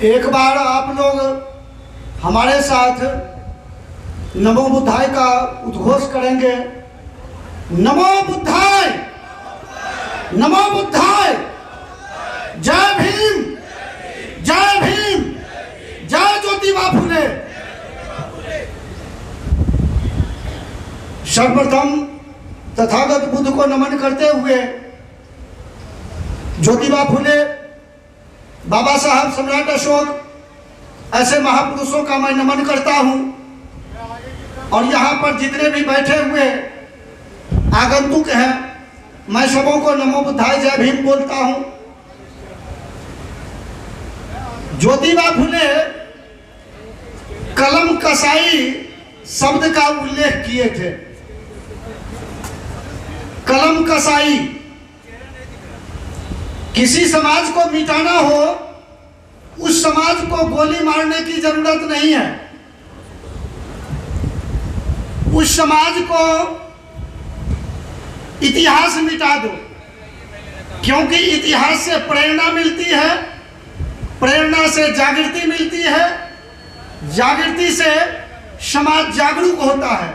एक बार आप लोग हमारे साथ नमो बुद्धाय का उद्घोष करेंगे। नमो बुद्धाय, नमो बुद्धाय, जय भीम, जय भीम, जय ज्योतिबा फुले। सर्वप्रथम तथागत बुद्ध को नमन करते हुए ज्योतिबा फुले, बाबा साहब, सम्राट अशोक, ऐसे महापुरुषों का मैं नमन करता हूं। और यहाँ पर जितने भी बैठे हुए आगंतुक हैं, मैं सबों को नमो बुद्धाय जय भीम बोलता हूं। ज्योतिबा फुले कलम कसाई शब्द का उल्लेख किए थे। कलम कसाई, किसी समाज को मिटाना हो, उस समाज को गोली मारने की जरूरत नहीं है। उस समाज को इतिहास मिटा दो, क्योंकि इतिहास से प्रेरणा मिलती है, प्रेरणा से जागृति मिलती है, जागृति से समाज जागरूक होता है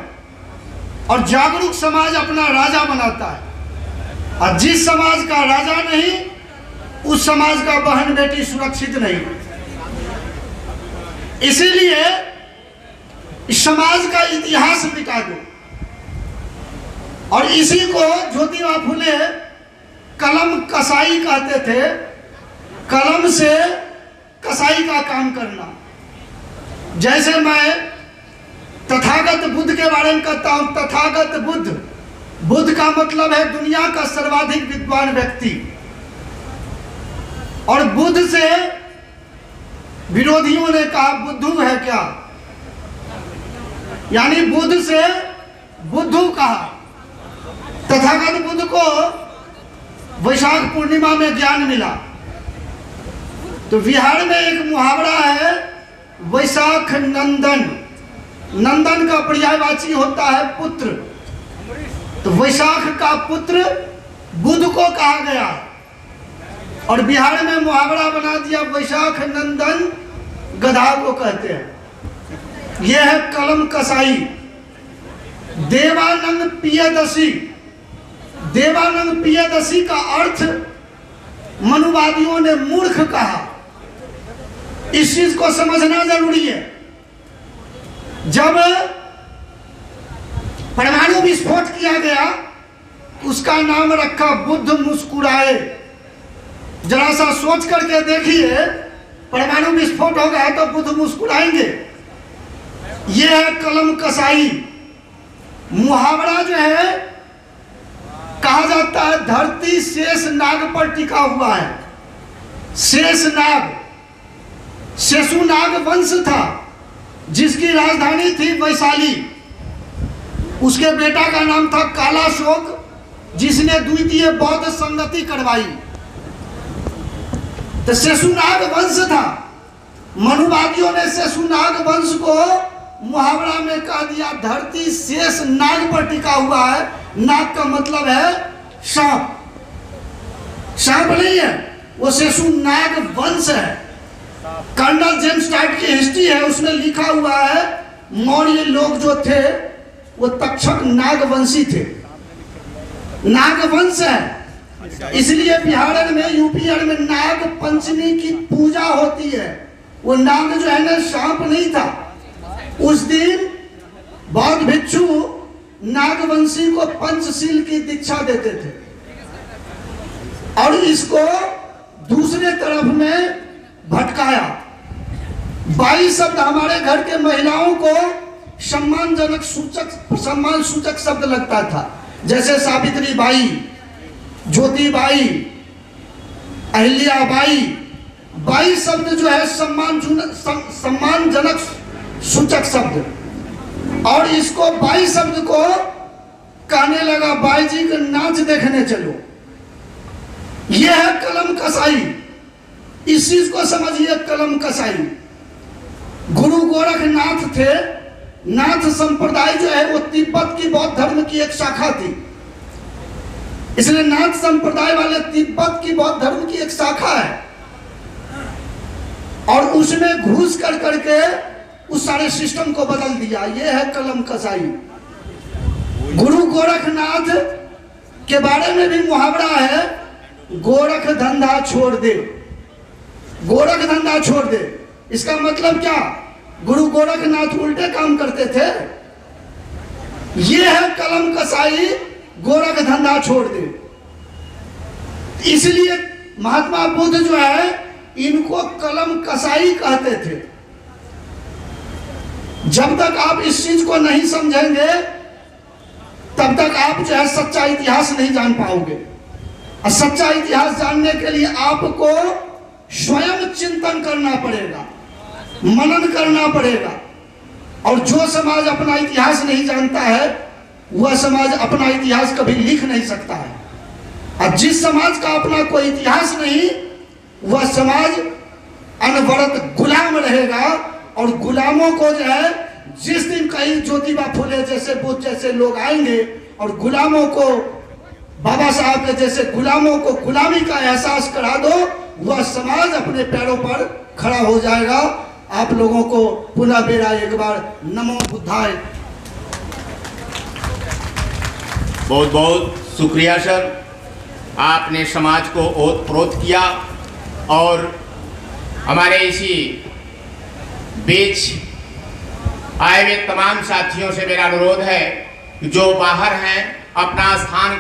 और जागरूक समाज अपना राजा बनाता है। और जिस समाज का राजा नहीं, उस समाज का बहन बेटी सुरक्षित नहीं। इसीलिए इस समाज का इतिहास मिटा दो। और इसी को ज्योतिबा फुले कलम कसाई कहते थे। कलम से कसाई का काम करना। जैसे मैं तथागत बुद्ध के बारे में कहता हूं, तथागत बुद्ध, बुद्ध का मतलब है दुनिया का सर्वाधिक विद्वान व्यक्ति। और बुद्ध से विरोधियों ने कहा बुद्धू है क्या, यानी बुद्ध से बुद्धू कहा। तथागत बुद्ध को वैशाख पूर्णिमा में ज्ञान मिला। तो बिहार में एक मुहावरा है, वैशाख नंदन। नंदन का पर्यायवाची होता है पुत्र। तो वैशाख का पुत्र बुद्ध को कहा गया और बिहार में मुहावरा बना दिया, वैशाख नंदन गधा को कहते हैं। यह है कलम कसाई। देवानंद पियदसी, देवानंद पियदसी का अर्थ मनुवादियों ने मूर्ख कहा। इस चीज को समझना जरूरी है। जब परमाणु विस्फोट किया गया, उसका नाम रखा बुद्ध मुस्कुराए। जरा सा सोच करके देखिए, परमाणु विस्फोट हो गया तो बुद्ध मुस्कुराएंगे। यह है कलम कसाई। मुहावरा जो है, कहा जाता है धरती शेष नाग पर टिका हुआ है। शेष नाग, शेषु नाग वंश था, जिसकी राजधानी थी वैशाली। उसके बेटा का नाम था कालाशोक, जिसने द्वितीय बौद्ध संगति करवाई। तो शेषुनाग वंश था। मनुवादियों ने शेषुनाग वंश को मुहावरा में कह दिया धरती शेष नाग पर टिका हुआ है। नाग का मतलब है सांप। सांप नहीं है, वो शेषुनाग वंश है। कर्नल जेम्स टाइट की हिस्ट्री है, उसमें लिखा हुआ है मौर्य लोग जो थे वो तक्षक नागवंशी थे। नागवंश है, इसलिए बिहार में, यूपी में नाग पंचमी की पूजा होती है। वो नाग जो है ना, सांप नहीं था। उस दिन बौद्ध भिक्षु नागवंशी को पंचशील की दीक्षा देते थे और इसको दूसरे तरफ में भटकाया। 22 शब्द हमारे घर के महिलाओं को सम्मानजनक सूचक, सम्मान सूचक शब्द लगता था। जैसे Savitri by, Jyoti by, Ahilya Bai. 22 शब्द जो है सम्मानजनक सूचक शब्द। और इसको 22 शब्द को कहने लगा बाई जी का नाच देखने चलो। यह है कलम कसाई। इस चीज को समझिए, कलम कसाई। गुरु गोरखनाथ थे। नाथ संप्रदाय जो है वो तिब्बत की बौद्ध धर्म की एक शाखा थी। इसलिए नाथ संप्रदाय वाले तिब्बत की बौद्ध धर्म की एक शाखा है। और उसमें घुस कर करके उस सारे सिस्टम को बदल दिया। ये है कलम कसाई। गुरु गोरखनाथ के बारे में भी मुहावरा है, गोरख धंधा छोड़ दे, गोरख धंधा छोड़ दे। इसका मतलब क्या? गुरु गोरखनाथ उल्टे काम करते थे। ये है कलम कसाई, गोरख धंधा छोड़ दे। इसलिए महात्मा बुद्ध जो है इनको कलम कसाई कहते थे। जब तक आप इस चीज को नहीं समझेंगे तब तक आप जो है सच्चा इतिहास नहीं जान पाओगे। और सच्चा इतिहास जानने के लिए आपको स्वयं चिंतन करना पड़ेगा, मनन करना पड़ेगा। और जो समाज अपना इतिहास नहीं जानता है वह समाज अपना इतिहास कभी लिख नहीं सकता है। और जिस समाज का अपना कोई इतिहास नहीं वह समाज अनवरत गुलाम रहेगा। और गुलामों को जो है जिस दिन कहीं ज्योतिबा फुले जैसे बुद्ध जैसे लोग आएंगे और गुलामों को, बाबा साहब के जैसे गुलामों को गुलामी का एहसास करा दो, वह समाज अपने पैरों पर खड़ा हो जाएगा। आप लोगों को पुनः बेरा एक बार नमो बुद्धाय। बहुत बहुत शुक्रिया सर, आपने समाज को ओतप्रोत किया। और हमारे इसी बीच आए हुए तमाम साथियों से मेरा अनुरोध है कि जो बाहर हैं अपना स्थान